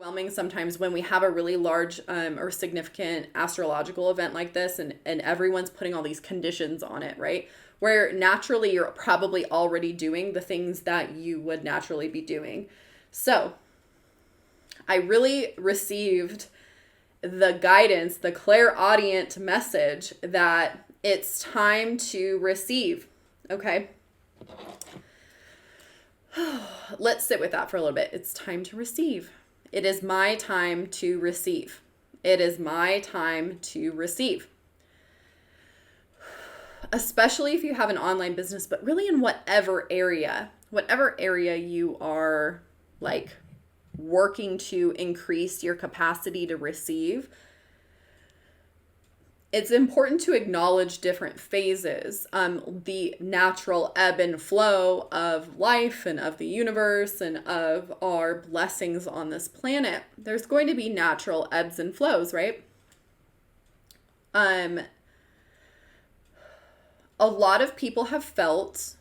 overwhelming sometimes when we have a really large or significant astrological event like this, and everyone's putting all these conditions on it, right? Where naturally you're probably already doing the things that you would naturally be doing. So I really received the guidance, the clairaudient message that it's time to receive. Okay. Let's sit with that for a little bit. It's time to receive. It is my time to receive. It is my time to receive. Especially if you have an online business, but really in whatever area you are like working to increase your capacity to receive, it's important to acknowledge different phases, the natural ebb and flow of life and of the universe and of our blessings on this planet. There's going to be natural ebbs and flows, right? A lot of people have felt,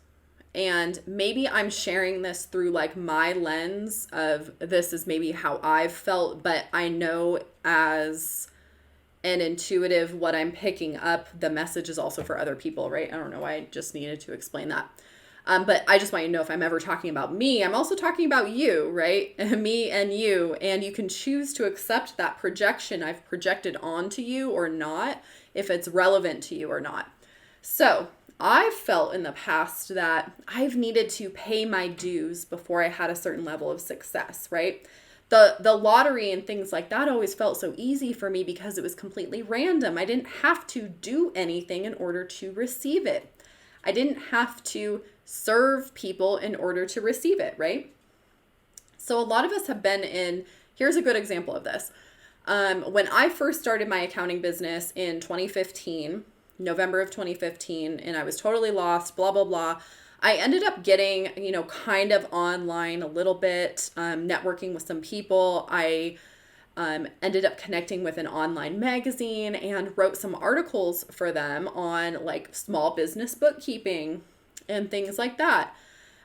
and maybe I'm sharing this through like my lens of this is maybe how I've felt, but I know as an intuitive, what I'm picking up, the message is also for other people, right? I don't know why I just needed to explain that. But I just want you to know if I'm ever talking about me, I'm also talking about you, right? Me and you. And you can choose to accept that projection I've projected onto you or not, if it's relevant to you or not. So I've felt in the past that I've needed to pay my dues before I had a certain level of success, right? The lottery and things like that always felt so easy for me because it was completely random. I didn't have to do anything in order to receive it. I didn't have to serve people in order to receive it, right? So a lot of us have been in, here's a good example of this. When I first started my accounting business in 2015, November of 2015, and I was totally lost, blah, blah, blah. I ended up getting, kind of online a little bit, networking with some people. I ended up connecting with an online magazine and wrote some articles for them on like small business bookkeeping and things like that.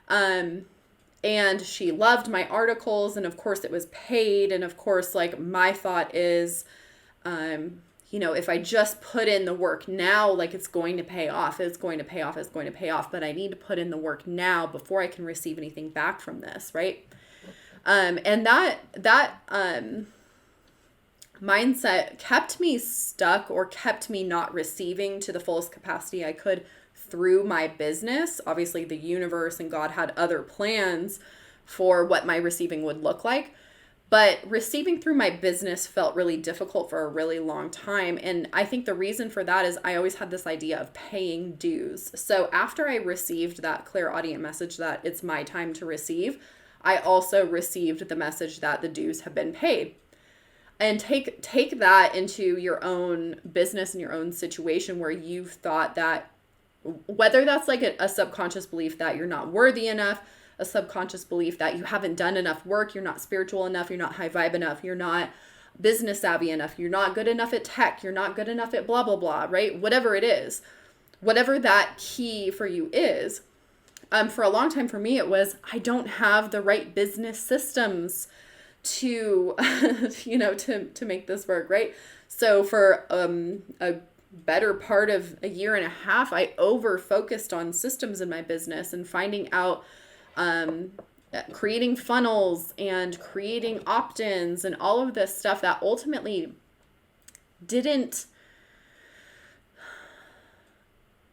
And she loved my articles, and of course it was paid. And of course, like my thought is, if I just put in the work now, like it's going to pay off, it's going to pay off, it's going to pay off, but I need to put in the work now before I can receive anything back from this, right? And that mindset kept me stuck or kept me not receiving to the fullest capacity I could through my business. Obviously, the universe and God had other plans for what my receiving would look like. But receiving through my business felt really difficult for a really long time. And I think the reason for that is I always had this idea of paying dues. So after I received that clairaudient message that it's my time to receive, I also received the message that the dues have been paid. And take that into your own business and your own situation where you've thought that, whether that's like a subconscious belief that you're not worthy enough, a subconscious belief that you haven't done enough work, you're not spiritual enough, you're not high vibe enough, you're not business savvy enough, you're not good enough at tech, you're not good enough at blah, blah, blah, right? Whatever it is, whatever that key for you is. For a long time for me, it was, I don't have the right business systems to, to make this work, right? So for a better part of a year and a half, I over-focused on systems in my business and finding out creating funnels and creating opt-ins and all of this stuff that ultimately didn't,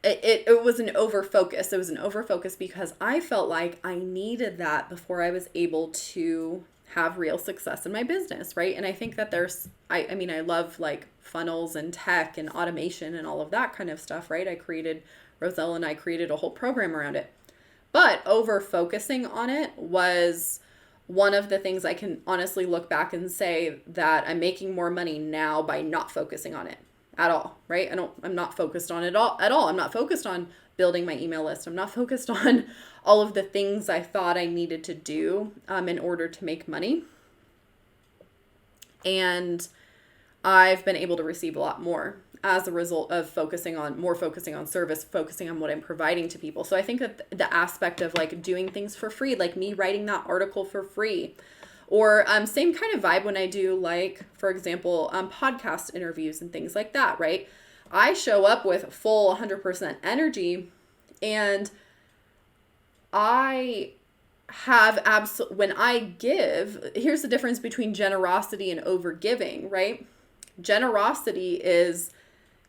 it was an overfocus. It was an overfocus because I felt like I needed that before I was able to have real success in my business, right? And I think that I love like funnels and tech and automation and all of that kind of stuff, right? Roselle and I created a whole program around it. But over focusing on it was one of the things I can honestly look back and say that I'm making more money now by not focusing on it at all, right? I'm not focused on it at all. I'm not focused on building my email list. I'm not focused on all of the things I thought I needed to do in order to make money. And I've been able to receive a lot more as a result of focusing on service, focusing on what I'm providing to people. So I think that the aspect of like doing things for free, like me writing that article for free, Or same kind of vibe when I do, like, for example, podcast interviews and things like that, right? I show up with full 100% energy, and I have when I give, here's the difference between generosity and overgiving, right? Generosity is,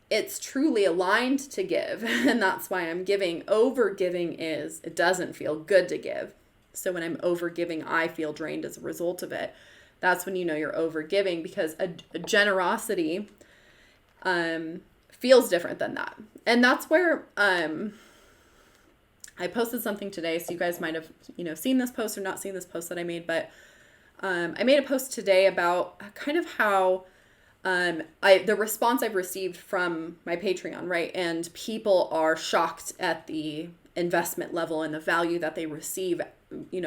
it's truly aligned to give, and that's why I'm giving. Overgiving is, it doesn't feel good to give. So when I'm overgiving, I feel drained as a result of it. That's when you know you're overgiving, because a generosity feels different than that. And that's where I posted something today, so you guys might have, seen this post or not seen this post that I made, but I made a post today about kind of how the response I've received from my Patreon, right? And people are shocked at the investment level and the value that they receive,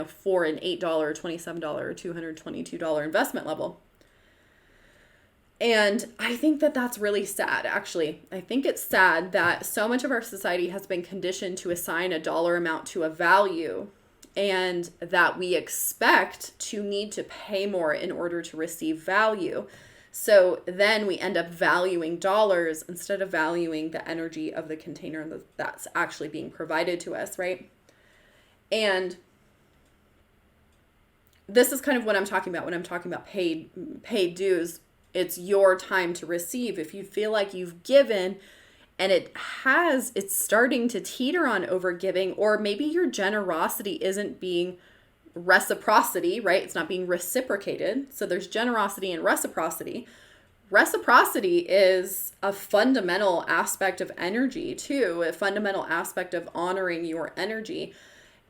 for an $8, $27, or $222 investment level. And I think that that's really sad, actually. I think it's sad that so much of our society has been conditioned to assign a dollar amount to a value, and that we expect to need to pay more in order to receive value. So then we end up valuing dollars instead of valuing the energy of the container that's actually being provided to us, right? And this is kind of what I'm talking about when I'm talking about paid dues. It's your time to receive. If you feel like you've given and it's starting to teeter on overgiving, or maybe your generosity isn't being reciprocity, right? It's not being reciprocated. So there's generosity and reciprocity. Reciprocity is a fundamental aspect of energy too, a fundamental aspect of honoring your energy.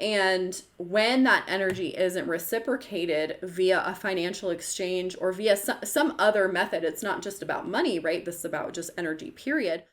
And when that energy isn't reciprocated via a financial exchange or via some other method, it's not just about money, right? This is about just energy, period.